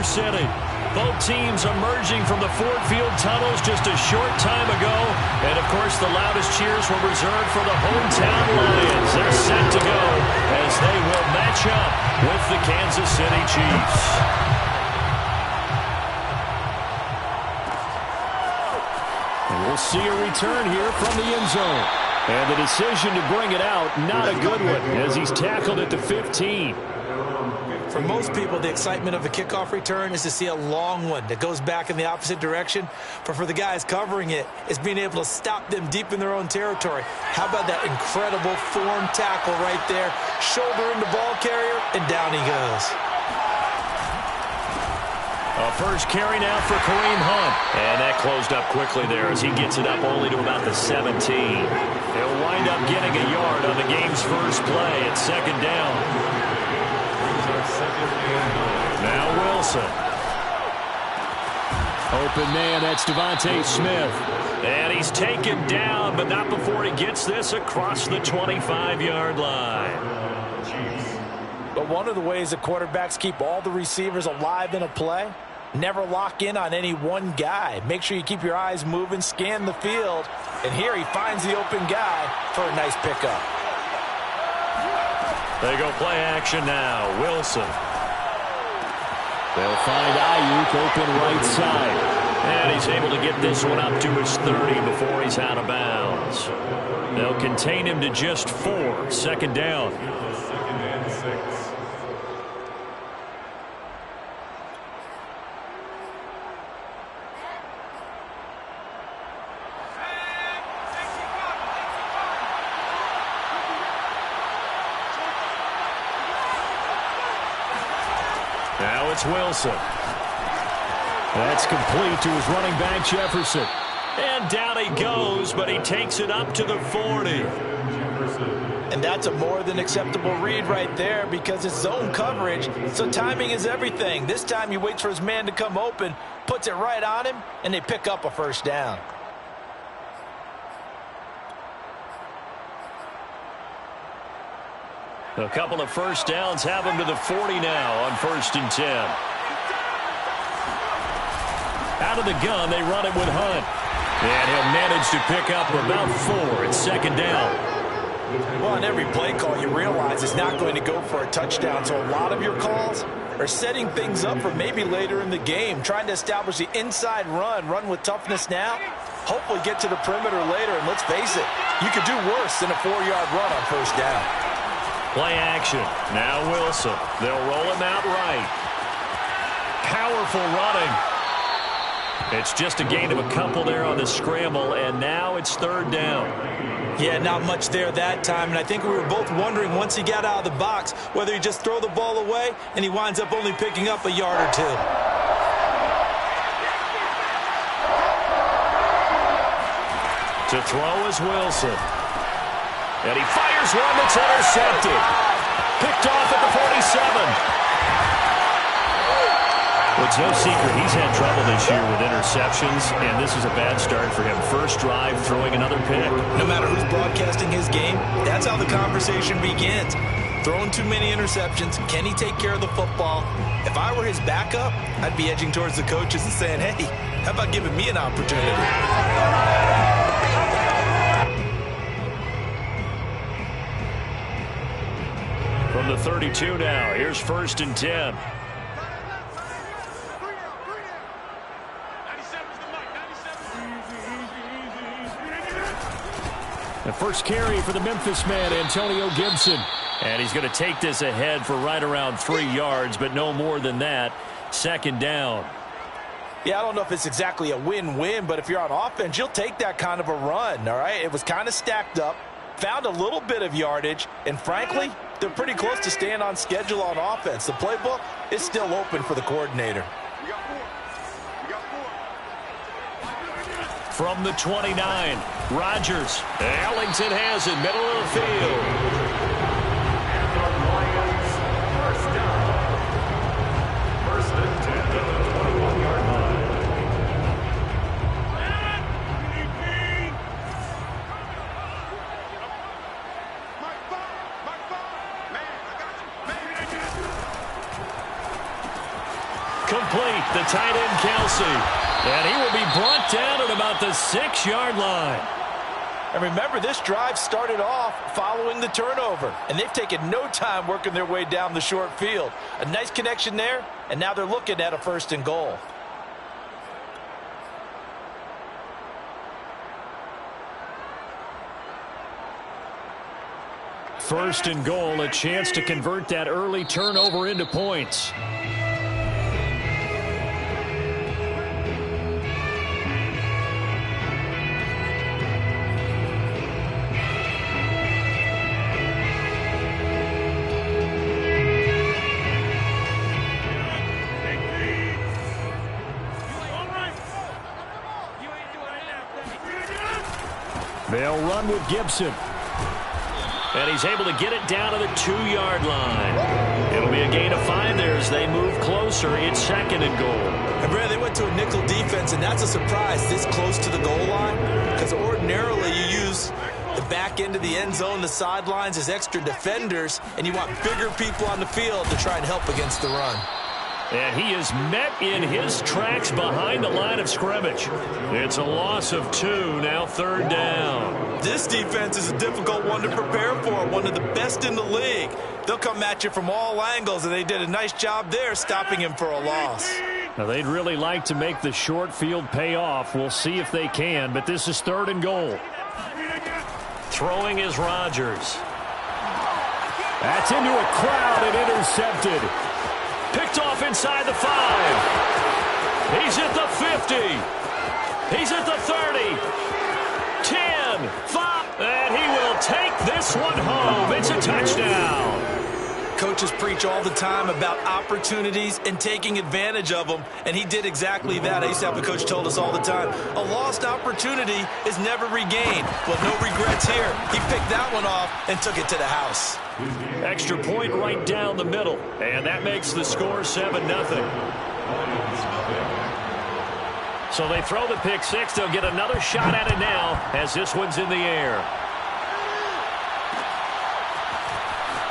City. Both teams emerging from the Ford Field tunnels just a short time ago. And, of course, the loudest cheers were reserved for the hometown Lions. They're set to go as they will match up with the Kansas City Chiefs. And we'll see a return here from the end zone. And the decision to bring it out, not a good one, as he's tackled at the 15. For most people, the excitement of a kickoff return is to see a long one that goes back in the opposite direction. But for the guys covering it, it's being able to stop them deep in their own territory. How about that incredible form tackle right there? Shoulder into ball carrier, and down he goes. A first carry now for Kareem Hunt. And that closed up quickly there as he gets it up only to about the 17. He'll wind up getting a yard on the game's first play at second down. Now Wilson. Open man, that's Devontae Smith. And he's taken down, but not before he gets this across the 25-yard line. But one of the ways that quarterbacks keep all the receivers alive in a play, never lock in on any one guy. Make sure you keep your eyes moving, scan the field. And here he finds the open guy for a nice pickup. They go play action now. Wilson. They'll find Ayuk open right side. And he's able to get this one up to his 30 before he's out of bounds. They'll contain him to just 4. Second down. Now it's Wilson. That's complete to his running back, Jefferson. And down he goes, but he takes it up to the 40. And that's a more than acceptable read right there because it's zone coverage, so timing is everything. This time he waits for his man to come open, puts it right on him, and they pick up a first down. A couple of first downs have him to the 40 now on 1st and 10. Out of the gun, they run it with Hunt. And he'll manage to pick up about 4 at second down. Well, on every play call, you realize it's not going to go for a touchdown. So a lot of your calls are setting things up for maybe later in the game, trying to establish the inside run with toughness now, hopefully get to the perimeter later. And let's face it, you could do worse than a 4-yard run on first down. Play action. Now Wilson. They'll roll him out right. Powerful running. It's just a gain of a couple there on the scramble, and now it's third down. Yeah, not much there that time, and I think we were both wondering once he got out of the box whether he just throw the ball away, and he winds up only picking up a yard or 2. To throw is Wilson. And he fires one that's intercepted. Picked off at the 47. Well, it's no secret he's had trouble this year with interceptions, and this is a bad start for him. First drive, throwing another pick. No matter who's broadcasting his game, that's how the conversation begins. Throwing too many interceptions, can he take care of the football? If I were his backup, I'd be edging towards the coaches and saying, hey, how about giving me an opportunity? From the 32 now, here's 1st and 10. The first carry for the Memphis man, Antonio Gibson. And he's going to take this ahead for right around 3 yards, but no more than that. Second down. Yeah, I don't know if it's exactly a win-win, but if you're on offense, you'll take that kind of a run, all right? It was kind of stacked up, found a little bit of yardage, and frankly, they're pretty close to staying on schedule on offense. The playbook is still open for the coordinator. From the 29, Rodgers. Ellington has it, middle of the field. First and 10 at the 21-yard line. Complete, the tight end Kelsey. And he will be brought down at about the 6-yard line. And remember, this drive started off following the turnover. And they've taken no time working their way down the short field. A nice connection there, and now they're looking at a 1st and goal. First and goal, a chance to convert that early turnover into points. They'll run with Gibson. And he's able to get it down to the 2-yard line. It'll be a gain of 5 there as they move closer. It's 2nd and goal. And Brad, they went to a nickel defense, and that's a surprise this close to the goal line, because ordinarily you use the back end of the end zone, the sidelines as extra defenders, and you want bigger people on the field to try and help against the run. And he is met in his tracks behind the line of scrimmage. It's a loss of 2, now 3rd down. This defense is a difficult one to prepare for, one of the best in the league. They'll come at you from all angles, and they did a nice job there stopping him for a loss. Now, they'd really like to make the short field pay off. We'll see if they can, but this is 3rd and goal. Throwing is Rodgers. That's into a crowd and intercepted. Picked off inside the 5. He's at the 50. He's at the 30. 10, 5, and he will take this one home. It's a touchdown. Coaches preach all the time about opportunities and taking advantage of them, and he did exactly that. I used to have a coach told us all the time, a lost opportunity is never regained. Well, no regrets here. He picked that one off and took it to the house. Extra point right down the middle, and that makes the score 7-0. So they throw the pick 6. They'll get another shot at it now as this one's in the air.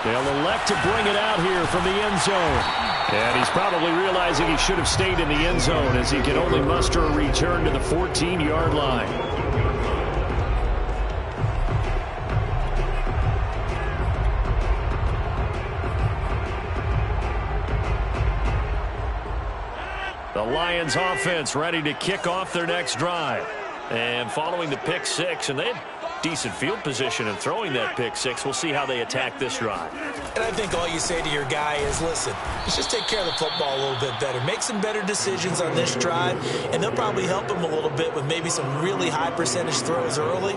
They'll elect to bring it out here from the end zone. And he's probably realizing he should have stayed in the end zone as he can only muster a return to the 14-yard line. The Lions offense ready to kick off their next drive. And following the pick 6, and they had decent field position in throwing that pick 6. We'll see how they attack this drive. And I think all you say to your guy is, listen, let's just take care of the football a little bit better. Make some better decisions on this drive, and they'll probably help him a little bit with maybe some really high percentage throws early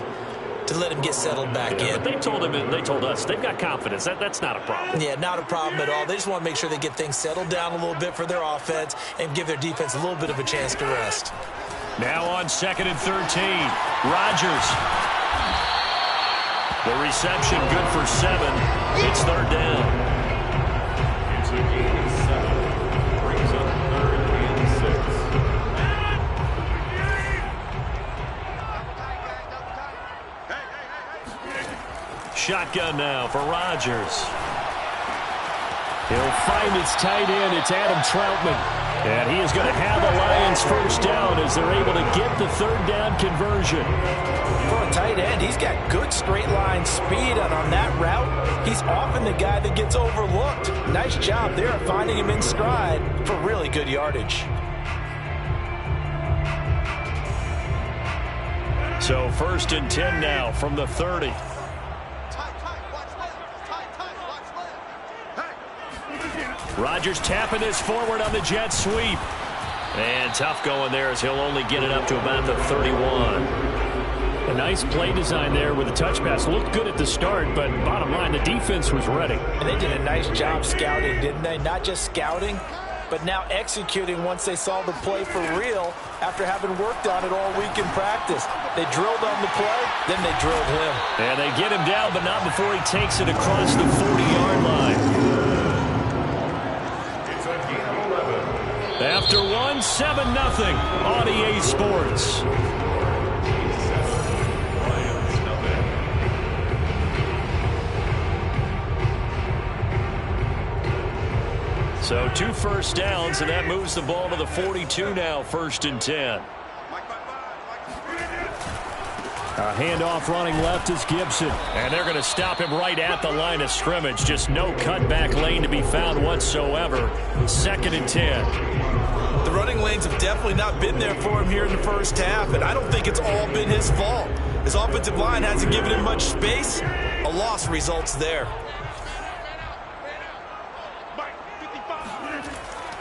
to let him get settled back in. But they told us they've got confidence. That's not a problem. Yeah, not a problem at all. They just want to make sure they get things settled down a little bit for their offense and give their defense a little bit of a chance to rest. Now on 2nd and 13, Rodgers. The reception good for 7. It's 3rd down. It's a gain of 7. Brings up 3rd and 6. Shotgun now for Rodgers. He'll find its tight end. It's Adam Troutman. And he is going to have the Lions first down as they're able to get the 3rd down conversion. For a tight end, he's got good straight line speed, and on that route, he's often the guy that gets overlooked. Nice job there of finding him in stride for really good yardage. So 1st and 10 now from the 30. Rodgers tapping this forward on the jet sweep. And tough going there as he'll only get it up to about the 31. A nice play design there with a touch pass. Looked good at the start, but bottom line, the defense was ready. And they did a nice job scouting, didn't they? Not just scouting, but now executing once they saw the play for real after having worked on it all week in practice. They drilled on the play, then they drilled him. And they get him down, but not before he takes it across the 40-yard line. After 1, 7-0 on EA Sports. So 2 first downs, and that moves the ball to the 42 now, 1st and 10. A handoff running left is Gibson. And they're going to stop him right at the line of scrimmage. Just no cutback lane to be found whatsoever. 2nd and 10. The running lanes have definitely not been there for him here in the first half, and I don't think it's all been his fault. His offensive line hasn't given him much space. A loss results there.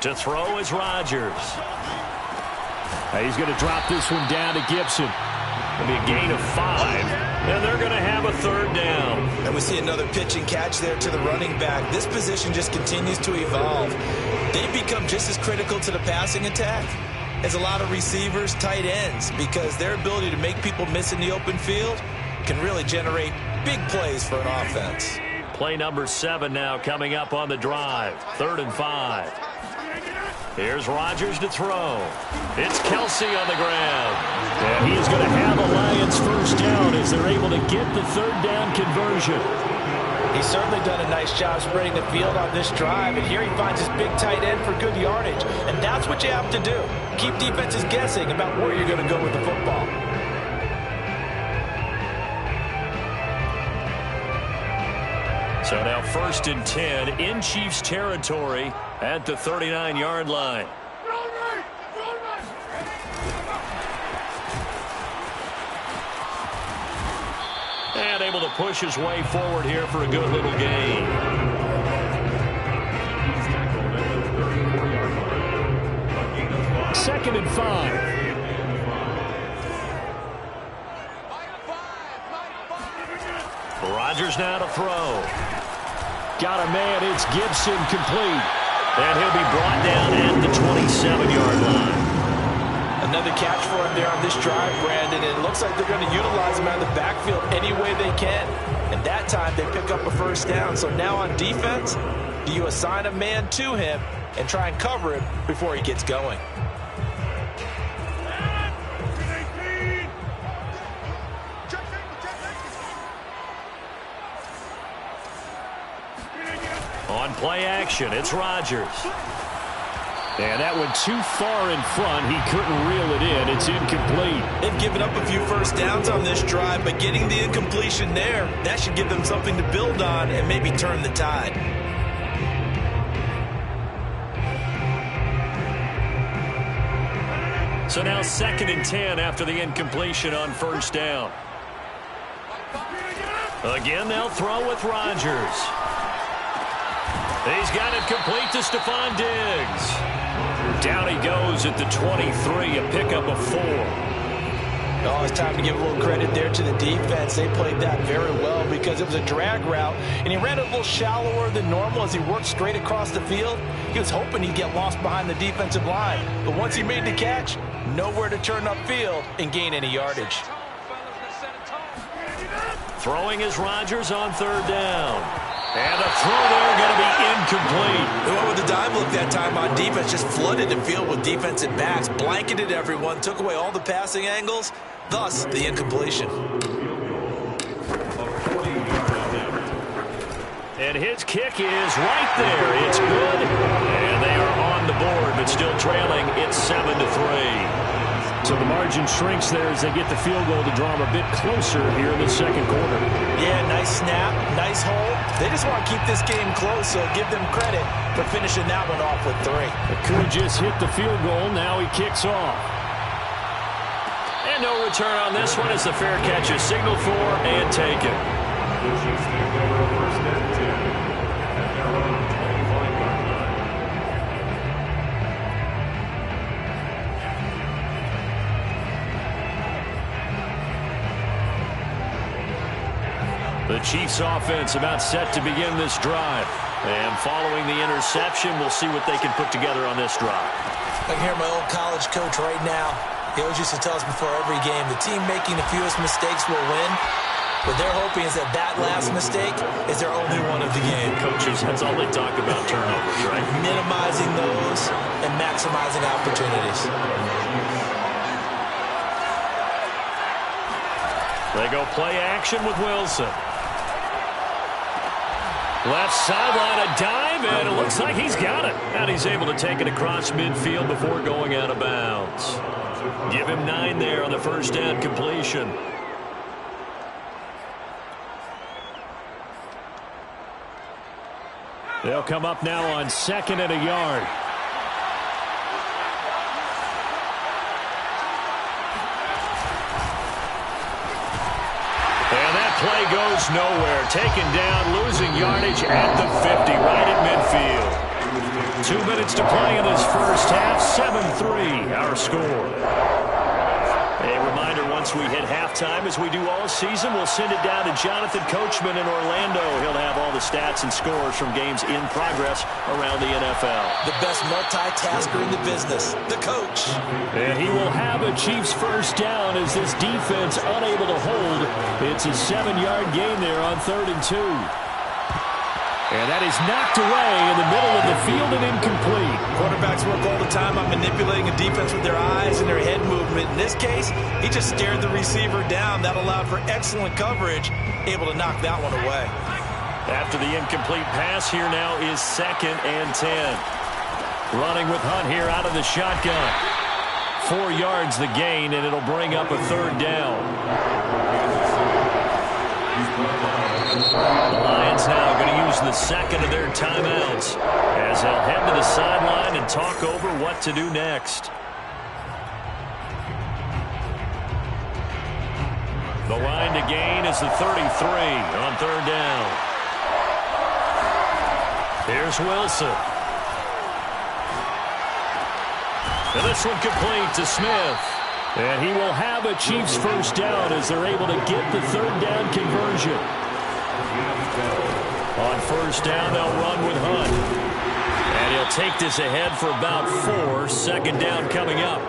To throw is Rodgers. He's going to drop this one down to Gibson. It'll be a gain of 5, and they're going to have a 3rd down. And we see another pitch and catch there to the running back. This position just continues to evolve. They've become just as critical to the passing attack as a lot of receivers, tight ends, because their ability to make people miss in the open field can really generate big plays for an offense. Play number 7 now coming up on the drive. 3rd and 5. Here's Rodgers to throw. It's Kelsey on the ground. And he's going to have a Lions 1st down as they're able to get the 3rd down conversion. He's certainly done a nice job spreading the field on this drive, and here he finds his big tight end for good yardage. And that's what you have to do. Keep defenses guessing about where you're going to go with the football. So now 1st and 10 in Chiefs territory at the 39-yard line. And able to push his way forward here for a good little gain. Second and 5. Rodgers now to throw. Got a man. It's Gibson, complete. And he'll be brought down at the 27-yard line. Another catch for him there on this drive, Brandon, and it looks like they're going to utilize him out of the backfield any way they can. And that time they pick up a 1st down. So now on defense, do you assign a man to him and try and cover him before he gets going? On play action, it's Rodgers. And that went too far in front. He couldn't reel it in. It's incomplete. They've given up a few 1st downs on this drive, but getting the incompletion there, that should give them something to build on and maybe turn the tide. So now 2nd and 10 after the incompletion on 1st down. Again, they'll throw with Rodgers. He's got it complete to Stephon Diggs. Down he goes at the 23, a pickup of 4. Oh, it's time to give a little credit there to the defense. They played that very well because it was a drag route, and he ran a little shallower than normal as he worked straight across the field. He was hoping he'd get lost behind the defensive line, but once he made the catch, nowhere to turn upfield and gain any yardage. Throwing is Rodgers on 3rd down. And a throw there going to be incomplete. They went with the dime look that time on defense, just flooded the field with defensive backs, blanketed everyone, took away all the passing angles, thus the incompletion. And his kick is right there. It's good. And they are on the board, but still trailing. It's 7-3. So the margin shrinks there as they get the field goal to draw them a bit closer here in the 2nd quarter. Yeah, nice snap, nice hold. They just want to keep this game close, so give them credit for finishing that one off with 3. Could just hit the field goal. Now he kicks off. And no return on this one as the fair catch is signaled for and taken. The Chiefs offense about set to begin this drive. And following the interception, we'll see what they can put together on this drive. I can hear my old college coach right now. He always used to tell us before every game, the team making the fewest mistakes will win. What they're hoping is that that last mistake is their only one of the game. Coaches, that's all they talk about, turnovers, right? Minimizing those and maximizing opportunities. They go play action with Wilson. Left sideline, a dive. drive, and it looks like he's got it. And he's able to take it across midfield before going out of bounds. Give him 9 there on the first down completion. They'll come up now on 2nd and a yard. And that play goes nowhere. Taken down, losing yardage at the 50, right at midfield. 2 minutes to play in this first half. 7-3, our score. A reminder, once we hit halftime, as we do all season, we'll send it down to Jonathan Coachman in Orlando. He'll have all the stats and scores from games in progress around the NFL. The best multitasker in the business, the coach. And he will have a Chiefs first down as this defense unable to hold. It's a 7-yard gain there on 3rd and 2. And that is knocked away in the middle of the field and incomplete. Quarterbacks work all the time on manipulating a defense with their eyes and their head movement. In this case, he just stared the receiver down. That allowed for excellent coverage, able to knock that one away. After the incomplete pass, here now is 2nd and 10. Running with Hunt here out of the shotgun. 4 yards the gain, and it'll bring up a 3rd down. The Lions now going to use the 2nd of their timeouts as they'll head to the sideline and talk over what to do next. The line to gain is the 33 on 3rd down. Here's Wilson. And this one complete to Smith. And he will have a Chiefs first down as they're able to get the 3rd down conversion. On 1st down, they'll run with Hunt. And he'll take this ahead for about 4. 2nd down coming up.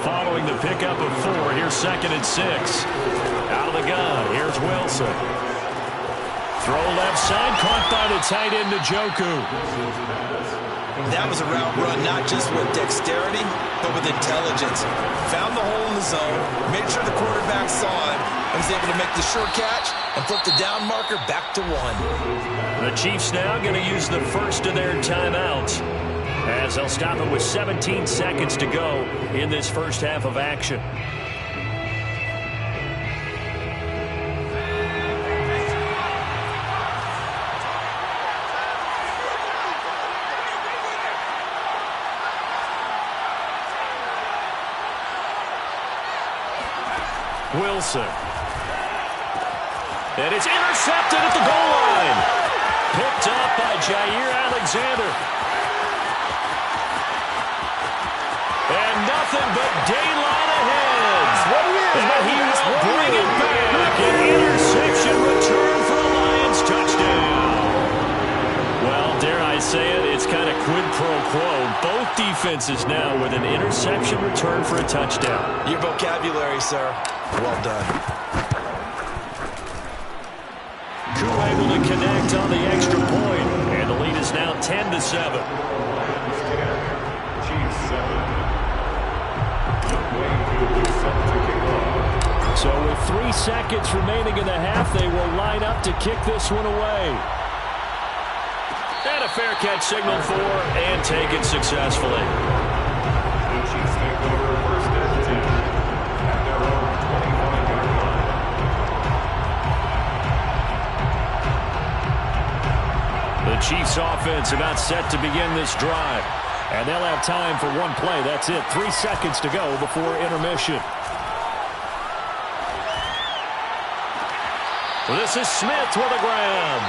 Following the pickup of 4, here's 2nd and 6. Out of the gun, here's Wilson. Throw left side, caught by the tight end Njoku. That was a route run not just with dexterity, but with intelligence. Found the hole in the zone, made sure the quarterback saw it, and was able to make the sure catch and flip the down marker back to 1. The Chiefs now going to use the first of their timeouts as they'll stop it with 17 seconds to go in this first half of action. Wilson. And it's intercepted at the goal line. Picked up by Jair Alexander. And nothing but daylight ahead. And he will bring it back. An interception return for a Lions touchdown. Well, dare I say it, it's kind of quid pro quo. Both defenses now with an interception return for a touchdown. Your vocabulary, sir. Well done. Koo able to connect on the extra point, and the lead is now 10-7. Chiefs 7. To kick off. So with 3 seconds remaining in the half, they will line up to kick this one away. And a fair catch signaled for and taken successfully. The Chiefs take over 1st and 10 at their own 25-yard line. The Chiefs offense about set to begin this drive. And they'll have time for one play. That's it. 3 seconds to go before intermission. This is Smith with a grab.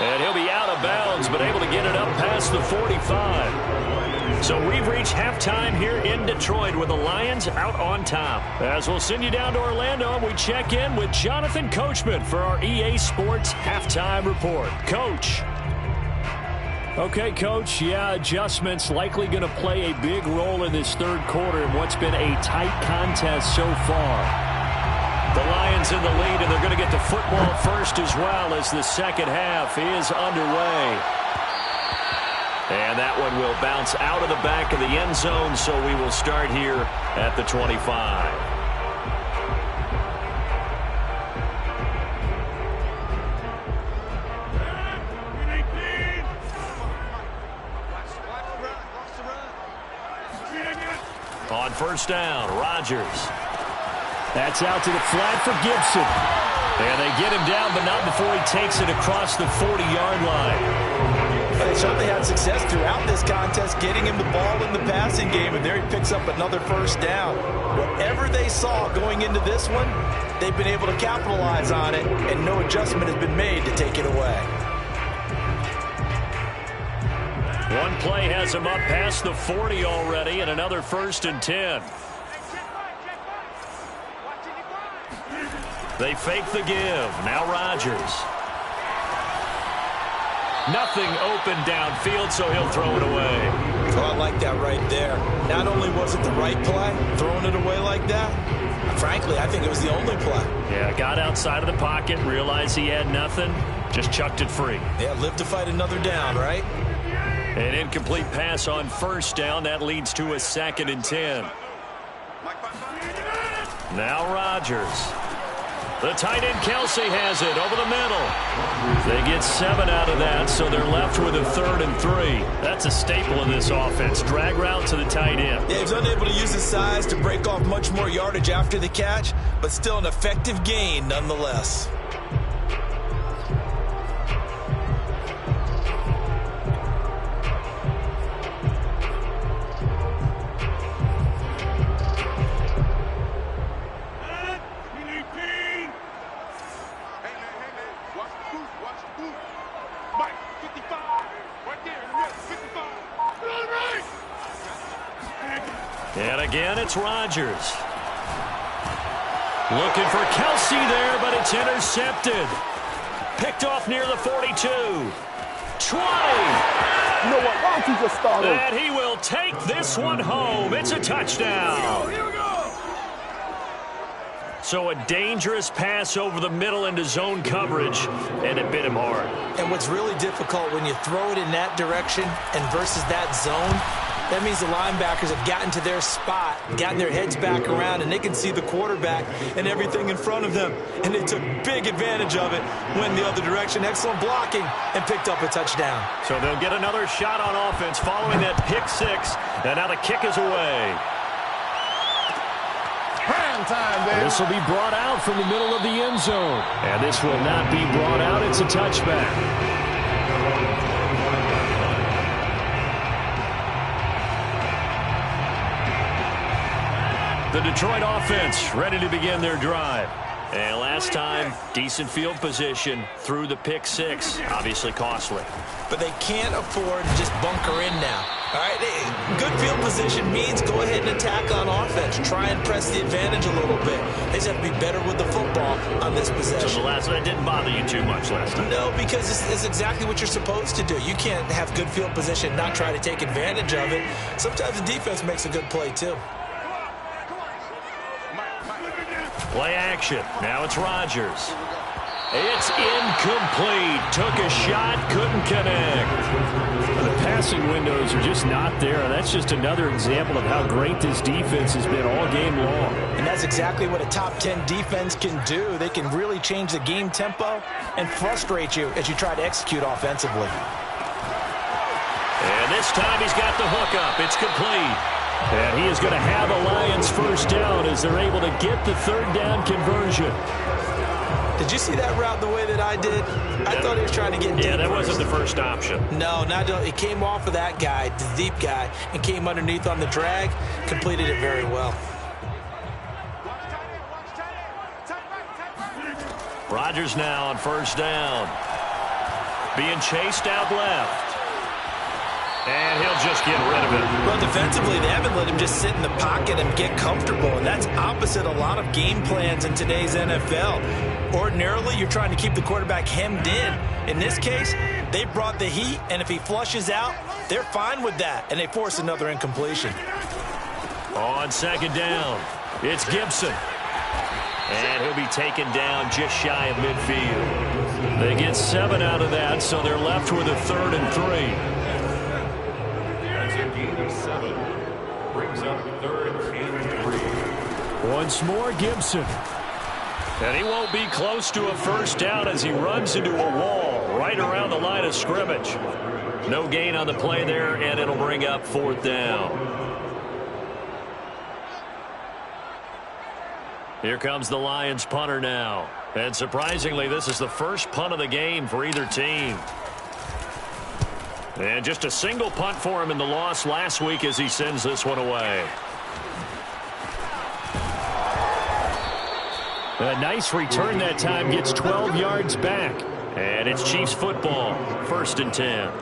And he'll be out of bounds, but able to get it up past the 45. So we've reached halftime here in Detroit with the Lions out on top. As we'll send you down to Orlando, and we check in with Jonathan Coachman for our EA Sports Halftime Report. Coach. Okay, Coach, yeah, adjustments likely going to play a big role in this 3rd quarter in what's been a tight contest so far. The Lions in the lead, and they're going to get the football first as well as the second half is underway. And that one will bounce out of the back of the end zone, so we will start here at the 25. On first down, Rodgers. That's out to the flat for Gibson. And they get him down, but not before he takes it across the 40-yard line. They certainly had success throughout this contest, getting him the ball in the passing game, and there he picks up another first down. Whatever they saw going into this one, they've been able to capitalize on it, and no adjustment has been made to take it away. One play has him up past the 40 already, and another 1st and 10. They fake the give. Now Rodgers. Nothing open downfield, so he'll throw it away. Oh, I like that right there. Not only was it the right play, throwing it away like that, frankly, I think it was the only play. Yeah, got outside of the pocket, realized he had nothing, just chucked it free. Yeah, live to fight another down, right? An incomplete pass on first down. That leads to a 2nd and 10. Now Rodgers. The tight end Kelsey has it over the middle. They get 7 out of that, so they're left with a 3rd and 3. That's a staple in this offense. Drag route to the tight end. Yeah, he's unable to use his size to break off much more yardage after the catch, but still an effective gain nonetheless. And again, it's Rodgers. Looking for Kelsey there, but it's intercepted. Picked off near the 42. 20. You know what? Why don't you just start over? And he will take this one home. It's a touchdown. Here we go. So a dangerous pass over the middle into zone coverage, and it bit him hard. And what's really difficult when you throw it in that direction and versus that zone, that means the linebackers have gotten to their spot, gotten their heads back around, and they can see the quarterback and everything in front of them. And they took big advantage of it, went the other direction, excellent blocking, and picked up a touchdown. So they'll get another shot on offense following that pick 6, and now the kick is away. This will be brought out from the middle of the end zone. And this will not be brought out. It's a touchback. The Detroit offense ready to begin their drive. And last time, decent field position through the pick 6. Obviously costly. But they can't afford to just bunker in now. All right, good field position means go ahead and attack on offense. Try and press the advantage a little bit. They just have to be better with the football on this possession. So the last one didn't bother you too much last time? No, because it's exactly what you're supposed to do. You can't have good field position, not try to take advantage of it. Sometimes the defense makes a good play, too. Play action. Now it's Rodgers. It's incomplete. Took a shot, couldn't connect. The passing windows are just not there. That's just another example of how great this defense has been all game long. And that's exactly what a top 10 defense can do. They can really change the game tempo and frustrate you as you try to execute offensively. And this time he's got the hook up. It's complete. And he is going to have a Lions first down as they're able to get the 3rd down conversion. Did you see that route the way that I did? I thought he was trying to get deep. Yeah, that wasn't the first option. No, it came off of that guy, the deep guy, and came underneath on the drag. Completed it very well. Rodgers now on first down. Being chased out left. And he'll just get rid of it. Well, defensively, they haven't let him just sit in the pocket and get comfortable, and that's opposite a lot of game plans in today's NFL. Ordinarily, you're trying to keep the quarterback hemmed in. In this case, they brought the heat, and if he flushes out, they're fine with that, and they force another incompletion. On second down, it's Gibson. And he'll be taken down just shy of midfield. They get 7 out of that, so they're left with a 3rd and 3. Gain of 7 brings up 3rd and 3. Once more, Gibson. And he won't be close to a first down as he runs into a wall right around the line of scrimmage. No gain on the play there, and it'll bring up 4th down. Here comes the Lions punter now. And surprisingly, this is the first punt of the game for either team. And just a single punt for him in the loss last week as he sends this one away. A nice return that time, gets 12 yards back. And it's Chiefs football, 1st and 10.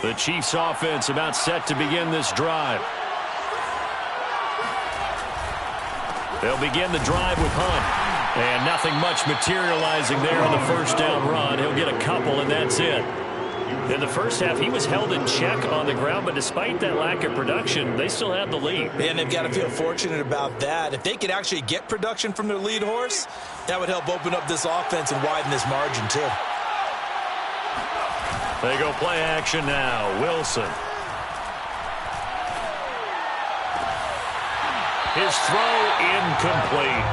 The Chiefs offense about set to begin this drive. They'll begin the drive with Hunt. And nothing much materializing there on the first down run. He'll get a couple, and that's it. In the first half, he was held in check on the ground, but despite that lack of production, they still have the lead. And they've got to feel fortunate about that. If they could actually get production from their lead horse, that would help open up this offense and widen this margin, too. They go play action now. Wilson. His throw incomplete.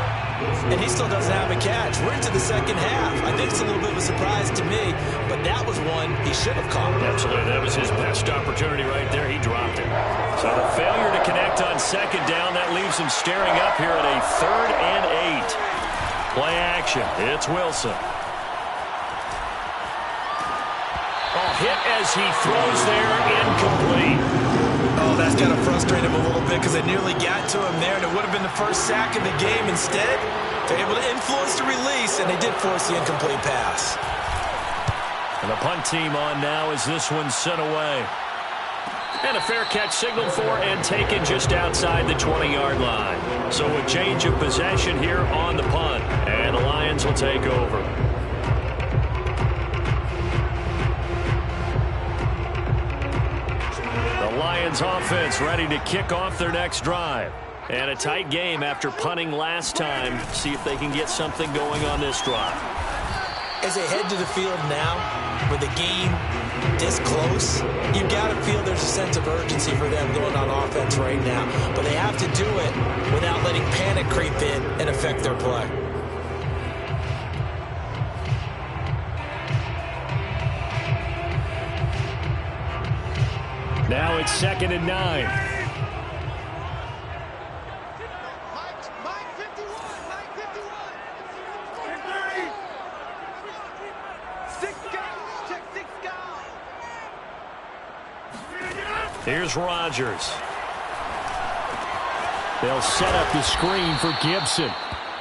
And he still doesn't have a catch. We're into the second half. I think it's a little bit of a surprise to me, but that was one he should have caught. Absolutely. That was his best opportunity right there. He dropped it. So the failure to connect on second down, that leaves him staring up here at a 3rd and 8. Play action. It's Wilson. Oh, hit as he throws there, incomplete. Oh, that's got to frustrate him a little bit because it nearly got to him there, and it would have been the first sack of the game. Instead, they're able to influence the release, and they did force the incomplete pass. And the punt team on now as this one's sent away. And a fair catch signaled for and taken just outside the 20-yard line. So a change of possession here on the punt, and the Lions will take over. Lions offense ready to kick off their next drive. And a tight game after punting last time. See if they can get something going on this drive. As they head to the field now, with the game this close, you've got to feel there's a sense of urgency for them going on offense right now. But they have to do it without letting panic creep in and affect their play. Now it's 2nd and 9. Here's Rodgers. They'll set up the screen for Gibson.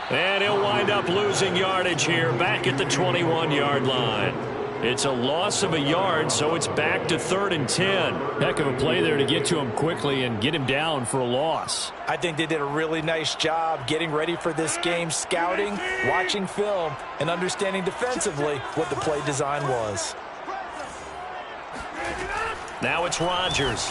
And he'll wind up losing yardage here back at the 21-yard line. It's a loss of a yard, so it's back to 3rd and 10. Heck of a play there to get to him quickly and get him down for a loss. I think they did a really nice job getting ready for this game, scouting, watching film, and understanding defensively what the play design was. Now it's Rodgers.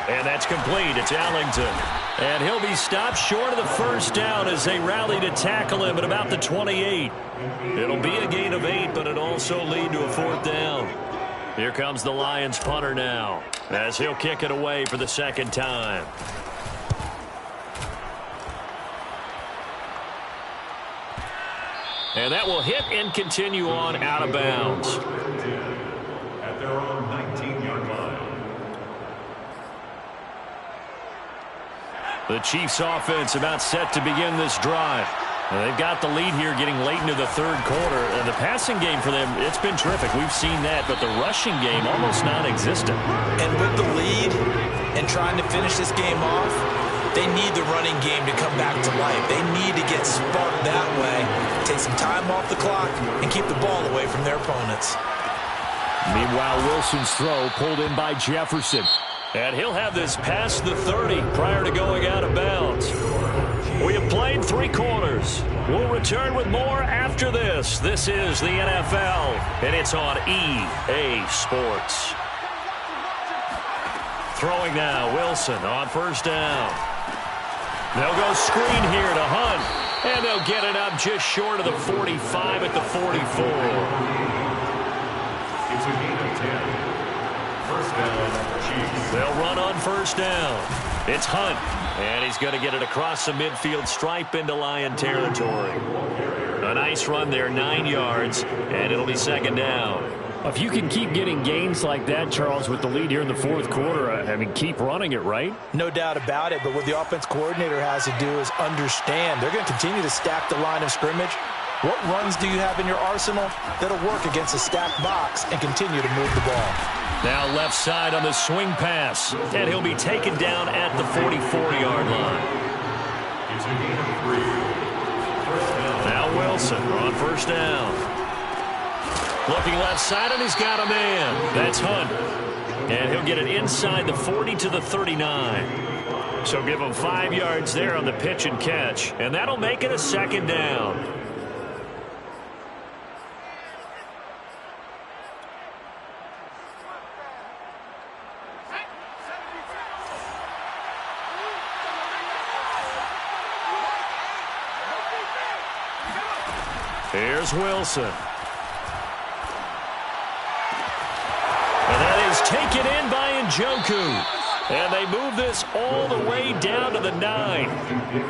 And that's complete. It's Ellington. And he'll be stopped short of the first down as they rally to tackle him at about the 28. It'll be a gain of 8, but it'll also lead to a 4th down. Here comes the Lions punter now as he'll kick it away for the 2nd time. And that will hit and continue on out of bounds. At their own 19-yard line. The Chiefs offense about set to begin this drive. They've got the lead here getting late into the 3rd quarter. And the passing game for them, it's been terrific. We've seen that, but the rushing game almost non-existent. And with the lead and trying to finish this game off, they need the running game to come back to life. They need to get sparked that way, take some time off the clock, and keep the ball away from their opponents. Meanwhile, Wilson's throw pulled in by Jefferson. And he'll have this past the 30 prior to going out of bounds. We have played 3 quarters. We'll return with more after this. This is the NFL, and it's on EA Sports. Throwing now, Wilson on first down. They'll go screen here to Hunt, and they'll get it up just short of the 45 at the 44. It's a gain of 10. First down, Chiefs. They'll run on first down. It's Hunt, and he's going to get it across the midfield stripe into Lion territory. A nice run there, 9 yards, and it'll be 2nd down. If you can keep getting gains like that, Charles, with the lead here in the fourth quarter, I mean, keep running it, right? No doubt about it, but what the offense coordinator has to do is understand they're going to continue to stack the line of scrimmage. What runs do you have in your arsenal that'll work against a stacked box and continue to move the ball? Now left side on the swing pass, and he'll be taken down at the 44-yard line. It's a gain of 3. First down. Now Wilson on first down. Looking left side, and he's got a man. That's Hunt. And he'll get it inside the 40 to the 39. So give him 5 yards there on the pitch and catch. And that'll make it a second down. Here's Wilson. Taken in by Njoku. And they move this all the way down to the 9.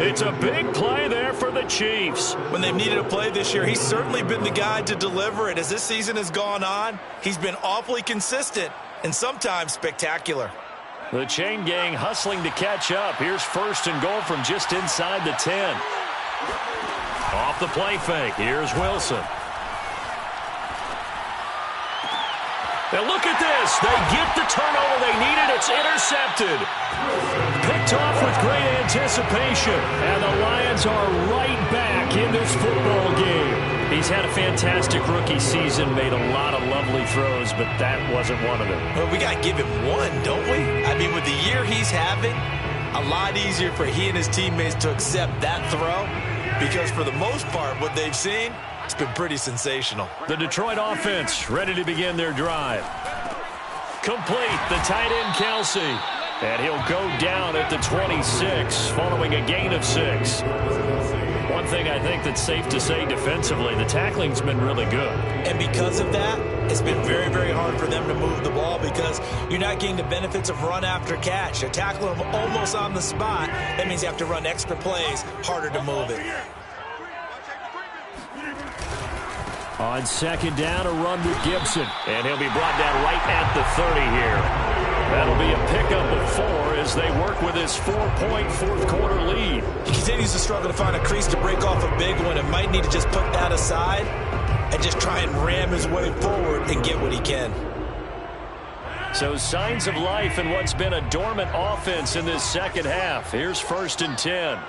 It's a big play there for the Chiefs. When they've needed a play this year, he's certainly been the guy to deliver it. As this season has gone on, he's been awfully consistent and sometimes spectacular. The chain gang hustling to catch up. Here's first and goal from just inside the 10. Off the play fake. Here's Wilson. Now look at this. They get the turnover they needed. It's intercepted. Picked off with great anticipation. And the Lions are right back in this football game. He's had a fantastic rookie season, made a lot of lovely throws, but that wasn't one of them. Well, we got to give him one, don't we? I mean, with the year he's having, a lot easier for he and his teammates to accept that throw because for the most part, what they've seen, it's been pretty sensational. The Detroit offense ready to begin their drive. Complete, the tight end Kelsey. And he'll go down at the 26 following a gain of 6. One thing I think that's safe to say defensively, the tackling's been really good. And because of that, it's been very, very hard for them to move the ball because you're not getting the benefits of run after catch. You're tackling them almost on the spot. That means you have to run extra plays, harder to move it. On second down, a run with Gibson. And he'll be brought down right at the 30 here. That'll be a pickup of 4 as they work with his 4-point fourth quarter lead. He continues to struggle to find a crease to break off a big one and might need to just put that aside and just try and ram his way forward and get what he can. So signs of life in what's been a dormant offense in this second half. Here's first and 10.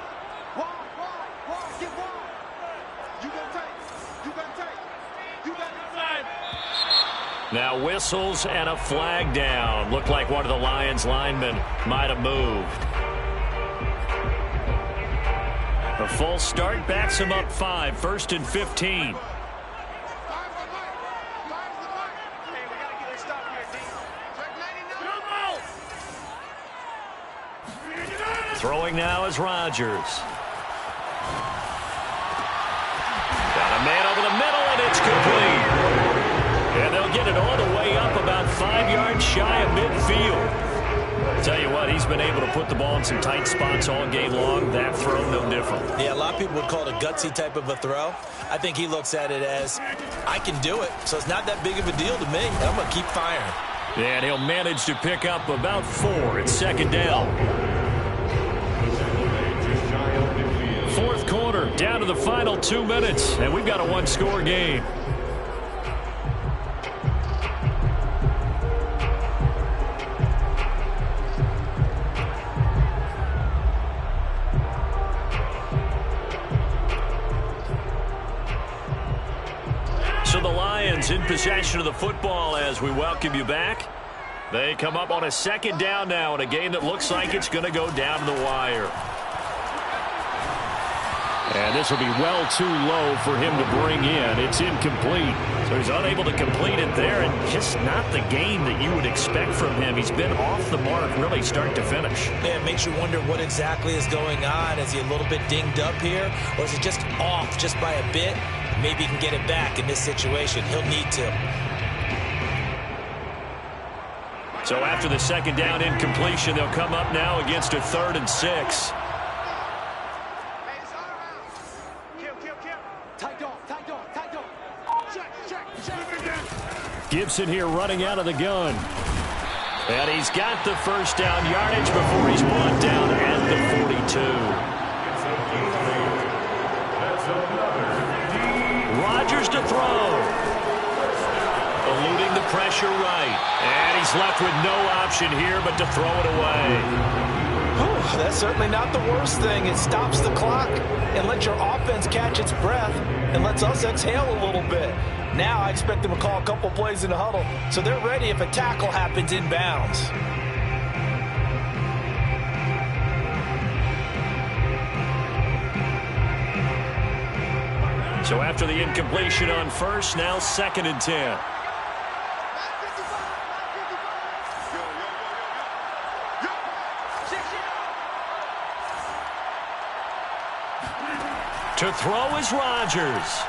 Now whistles and a flag down. Looked like one of the Lions linemen might have moved. A false start backs him up 5. First and 15. Throwing now is Rodgers. Got a man over the middle, and it's complete. And they'll get it all the way up about 5 yards shy of midfield. I tell you what, he's been able to put the ball in some tight spots all game long. That throw, no different. Yeah, a lot of people would call it a gutsy type of a throw. I think he looks at it as, I can do it, so it's not that big of a deal to me, and I'm going to keep firing. And he'll manage to pick up about 4 at second down. Fourth quarter, down to the final 2 minutes, and we've got a one-score game. So the Lions in possession of the football as we welcome you back. They come up on a second down now in a game that looks like it's going to go down to the wire. And this will be well too low for him to bring in. It's incomplete. So he's unable to complete it there, and just not the game that you would expect from him. He's been off the mark really start to finish. Yeah, it makes you wonder what exactly is going on. Is he a little bit dinged up here, or is it just off just by a bit? Maybe he can get it back in this situation. He'll need to. So after the second down incompletion, they'll come up now against a 3rd and 6. Gibson here running out of the gun. And he's got the first down yardage before he's brought down at the 42. Rodgers to throw. Eluding the pressure right. And he's left with no option here but to throw it away. Whew, that's certainly not the worst thing. It stops the clock and lets your offense catch its breath and lets us exhale a little bit. Now I expect them to call a couple plays in the huddle so they're ready if a tackle happens inbounds. So after the incompletion on first, now 2nd and 10. To throw is Rodgers.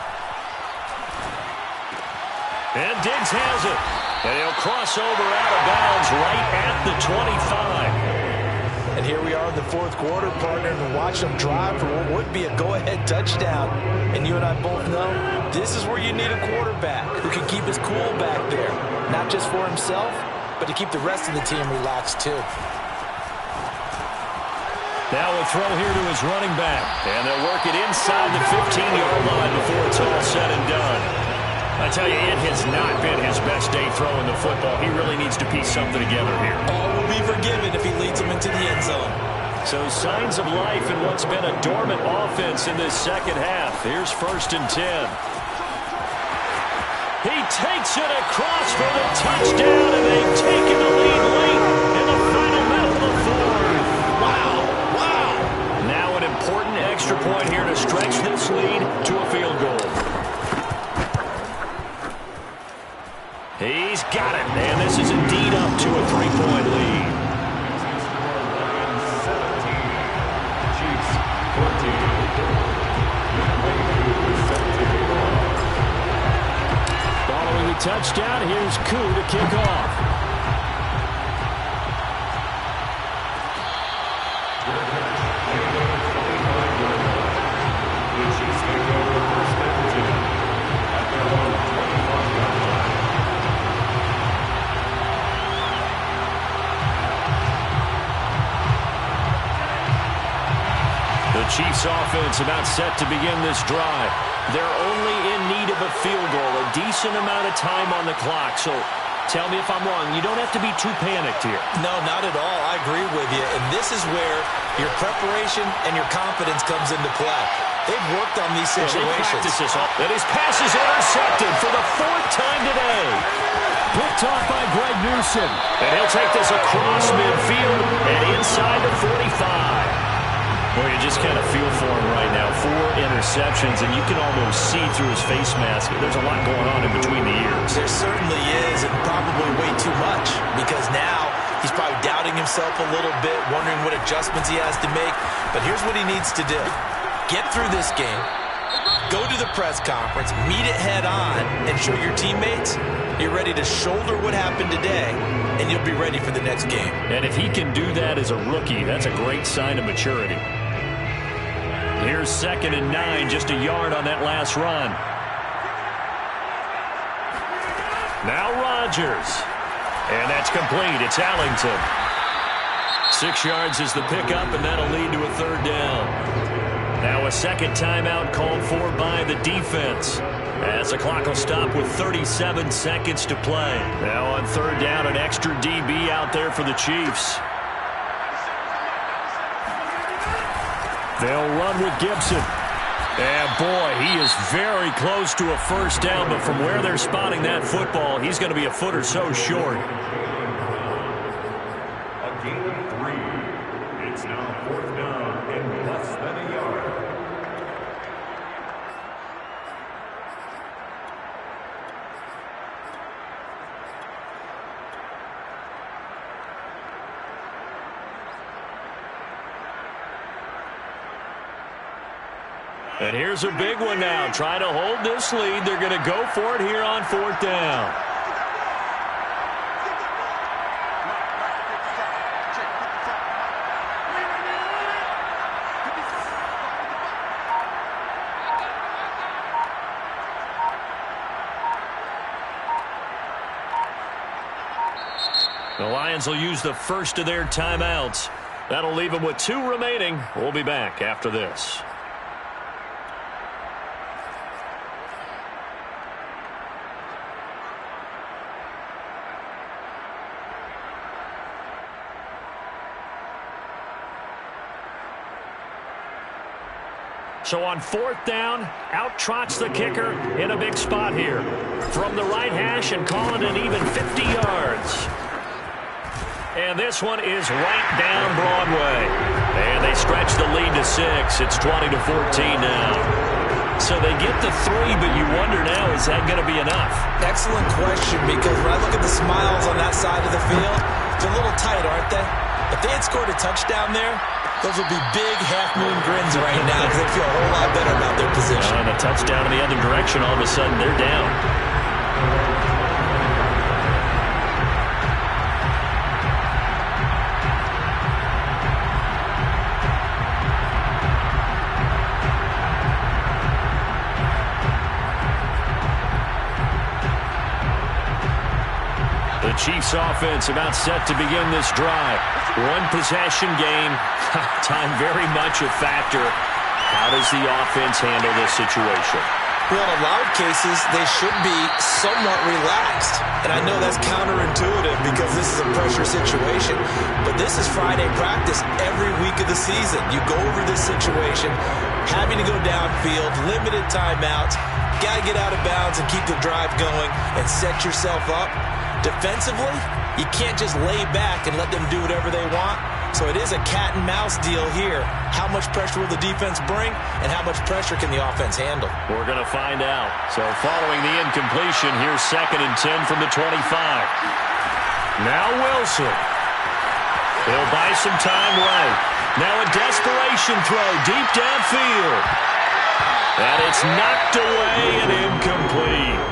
And Diggs has it. And he'll cross over out of bounds right at the 25. And here we are in the 4th quarter, partner, and watch them drive for what would be a go-ahead touchdown. And you and I both know this is where you need a quarterback who can keep his cool back there. Not just for himself, but to keep the rest of the team relaxed too. Now a throw here to his running back. And they'll work it inside the 15-yard line before it's all said and done. I tell you, it has not been his best day throwing the football. He really needs to piece something together here. All will be forgiven if he leads them into the end zone. So signs of life in what's been a dormant offense in this second half. Here's 1st and 10. He takes it across for the touchdown, and they've taken the lead late in the final minute of the 4th. Wow, wow. Now an important extra point here to stretch this lead to a field goal. He's got it, and this is indeed up to a 3-point lead. Following the touchdown, here's Koo to kick off. The Chiefs offense about set to begin this drive. They're only in need of a field goal, a decent amount of time on the clock. So tell me if I'm wrong. You don't have to be too panicked here. No, not at all. I agree with you. And this is where your preparation and your confidence comes into play. They've worked on these situations. And his pass is intercepted for the 4th time today. Picked off by Greg Newsome. And he'll take this across midfield and inside the 45. Well, you just kind of feel for him right now. 4 interceptions, and you can almost see through his face mask. There's a lot going on in between the ears. There certainly is, and probably way too much, because now he's probably doubting himself a little bit, wondering what adjustments he has to make. But here's what he needs to do. Get through this game, go to the press conference, meet it head on, and show your teammates you're ready to shoulder what happened today, and you'll be ready for the next game. And if he can do that as a rookie, that's a great sign of maturity. Here's 2nd and 9, just a yard on that last run. Now Rodgers. And that's complete. It's Allington. 6 yards is the pickup, and that'll lead to a 3rd down. Now a second timeout called for by the defense, as the clock will stop with 37 seconds to play. Now on 3rd down, an extra DB out there for the Chiefs. They'll run with Gibson. And boy, he is very close to a 1st down, but from where they're spotting that football, he's going to be a foot or so short. A gain of 3. It's now 4th down and less than a yard. And here's a big one now. Trying to hold this lead. They're going to go for it here on 4th down. The Lions will use the first of their timeouts. That'll leave them with 2 remaining. We'll be back after this. So on 4th down, out trots the kicker in a big spot here. From the right hash and call it an even 50 yards. And this one is right down Broadway. And they stretch the lead to 6. It's 20-14 now. So they get the 3, but you wonder now, is that going to be enough? Excellent question, because when I look at the smiles on that side of the field, they're a little tight, aren't they? If they had scored a touchdown there, those would be big half-moon grins right now because they feel a whole lot better about their position. And a touchdown in the other direction, all of a sudden they're down. The Chiefs offense about set to begin this drive. 1 possession game. Time very much a factor. How does the offense handle this situation? Well, in a lot of cases, they should be somewhat relaxed. And I know that's counterintuitive because this is a pressure situation. But this is Friday practice every week of the season. You go over this situation, having to go downfield, limited timeouts, got to get out of bounds and keep the drive going and set yourself up. Defensively, you can't just lay back and let them do whatever they want. So it is a cat and mouse deal here. How much pressure will the defense bring, and how much pressure can the offense handle? We're going to find out. So following the incompletion, here's 2nd and 10 from the 25. Now Wilson. He'll buy some time right. Now a desperation throw deep downfield. And it's knocked away and incomplete.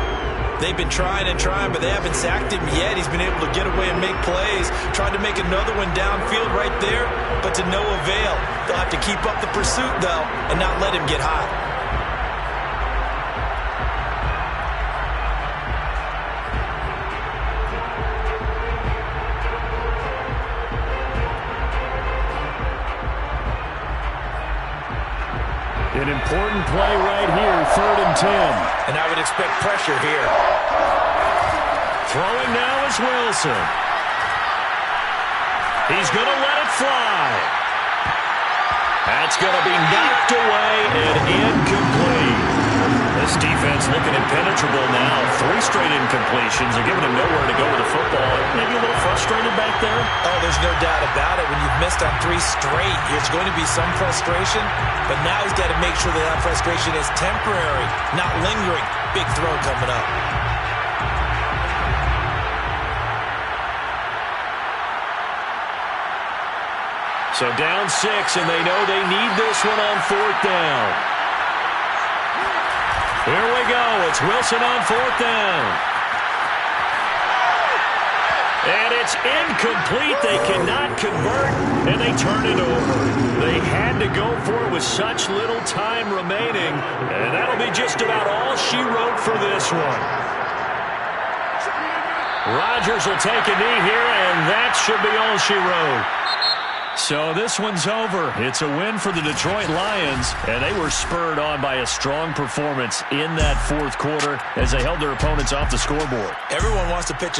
They've been trying and trying, but they haven't sacked him yet. He's been able to get away and make plays. Tried to make another one downfield right there, but to no avail. They'll have to keep up the pursuit, though, and not let him get hot. An important play right here, 3rd and 10. And I would expect pressure here. Throwing now is Wilson. He's going to let it fly. That's going to be knocked away and incomplete. This defense looking impenetrable now. 3 straight incompletions are giving him nowhere to go with the football. Maybe a little frustrated back there? Oh, there's no doubt about it. When you've missed on 3 straight, there's going to be some frustration. But now he's got to make sure that frustration is temporary, not lingering. Big throw coming up. So down 6, and they know they need this one on 4th down. Here we go. It's Wilson on 4th down. And it's incomplete. They cannot convert, and they turn it over. They had to go for it with such little time remaining, and that'll be just about all she wrote for this one. Rodgers will take a knee here, and that should be all she wrote. So this one's over. It's a win for the Detroit Lions, and they were spurred on by a strong performance in that 4th quarter as they held their opponents off the scoreboard. Everyone wants to pitch a